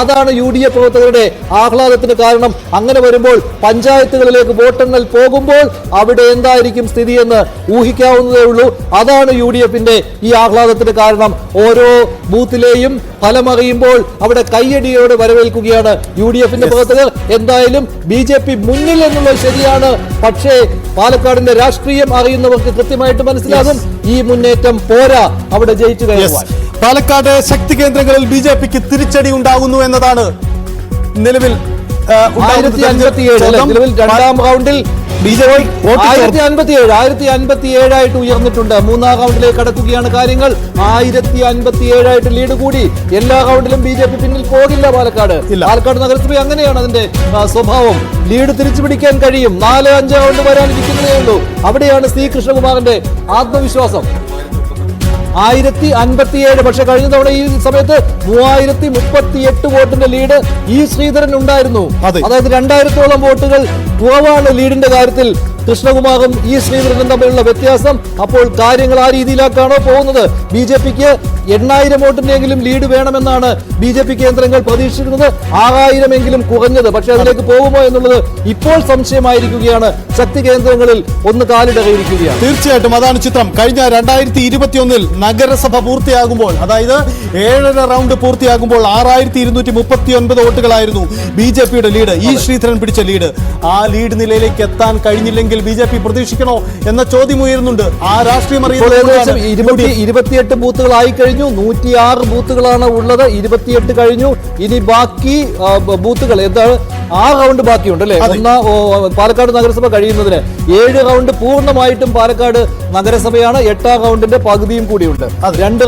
അതാണ് UDF പ്രവർത്തകരുടെ ആഹ്ലാദത്തിന് കാരണം. അങ്ങനെ വരുമ്പോൾ പഞ്ചായത്തുകളിലേക്ക് വോട്ടെണ്ണൽ പോകുമ്പോൾ അവിടെ എന്തായിരിക്കും സ്ഥിതിയെന്ന് ഊഹിക്കാവുന്നതേ ഉള്ളൂ. അതാണ് UDFന്റെ ഈ ആഹ്ലാദത്തിന് കാരണം. ഓരോ ബൂത്തിലെയും ഫലമറിയുമ്പോൾ അവിടെ കയ്യടിയോടെ വരവേൽക്കുകയാണ് UDFന്റെ പ്രവർത്തകർ. എന്തായാലും BJP മുന്നിൽ എന്നുള്ളത് ശരിയാണ്. പക്ഷേ പാലക്കാടിന്റെ രാഷ്ട്രീയം അറിയുന്നവർക്ക് കൃത്യമായിട്ട് മനസ്സിലാകും ഈ മുന്നേറ്റം പോരാ അവിടെ ജയിച്ചു കയറുവാൻ. പാലക്കാട് ശക്തി കേന്ദ്രങ്ങളിൽ BJPക്ക് തിരിച്ചടി ഉണ്ടാകുന്നു എന്നതാണ് നിലവിൽ 1057 രണ്ടാം റൗണ്ടിൽ 1057 ആയിട്ട് ഉയർന്നിട്ടുണ്ട്. മൂന്നാം റൗണ്ടിലേക്ക് കടക്കുകയാണ് കാര്യങ്ങൾ. 1057 ആയിട്ട് ലീഡ് കൂടി. എല്ലാ റൗണ്ടിലും BJP പിന്നിൽ പോകില്ല. പാലക്കാട് നഗരസഭ അങ്ങനെയാണ് അതിന്റെ സ്വഭാവം. ലീഡ് തിരിച്ചു പിടിക്കാൻ കഴിയും. 4-5 റൗണ്ട് വരാനിരിക്കുന്നതേ ഉള്ളൂ. അവിടെയാണ് C കൃഷ്ണകുമാറിന്റെ ആത്മവിശ്വാസം. 1057. പക്ഷെ കഴിഞ്ഞ തവണ ഈ സമയത്ത് 3038 വോട്ടിന്റെ ലീഡ് ശ്രീധരൻ ഉണ്ടായിരുന്നു. അതായത് 2000-ഓളം വോട്ടുകൾ കുറവാണ് ലീഡിന്റെ കാര്യത്തിൽ കൃഷ്ണകുമാറും ശ്രീധരനും തമ്മിലുള്ള വ്യത്യാസം. അപ്പോൾ കാര്യങ്ങൾ ആ രീതിയിലാക്കാണോ പോകുന്നത്? BJPക്ക് 8000 വോട്ടിന്റെങ്കിലും ലീഡ് വേണമെന്നാണ് BJP കേന്ദ്രങ്ങൾ പ്രതീക്ഷിക്കുന്നത്. 6000 എങ്കിലും കുറഞ്ഞത്. പക്ഷെ അതിലേക്ക് പോകുമോ എന്നുള്ളത് ഇപ്പോൾ സംശയമായിരിക്കുകയാണ്. ശക്തി കേന്ദ്രങ്ങളിൽ ഒന്ന് കാലിടറിയിരിക്കുകയാണ്. തീർച്ചയായിട്ടും അതാണ് ചിത്രം. കഴിഞ്ഞ 2021 നഗരസഭ പൂർത്തിയാകുമ്പോൾ, അതായത് 7.5 റൗണ്ട് പൂർത്തിയാകുമ്പോൾ 6239 വോട്ടുകളായിരുന്നു BJPയുടെ ലീഡ്. ശ്രീധരൻ പിടിച്ച ലീഡ്. ആ ലീഡ് നിലയിലേക്ക് എത്താൻ കഴിഞ്ഞില്ലെങ്കിൽ BJP പ്രതീക്ഷിക്കണോ എന്ന ചോദ്യം ഉയരുന്നുണ്ട്. ആ രാഷ്ട്രീയം 28 ബൂത്തുകളായി കഴിഞ്ഞു. 106 ബൂത്തുകളാണ് ഉള്ളത്. 28 കഴിഞ്ഞു. ഇനി ബാക്കി ബൂത്തുകൾ എന്താണ്? 6 റൗണ്ട് ബാക്കിയുണ്ട് അല്ലെ? പാലക്കാട് നഗരസഭ കഴിയുന്നതിന് 7 റൗണ്ട് പൂർണ്ണമായിട്ടും പാലക്കാട് നഗരസഭയാണ്. 8ാം റൗണ്ടിന്റെ പകുതിയും കൂടിയുണ്ട്. 2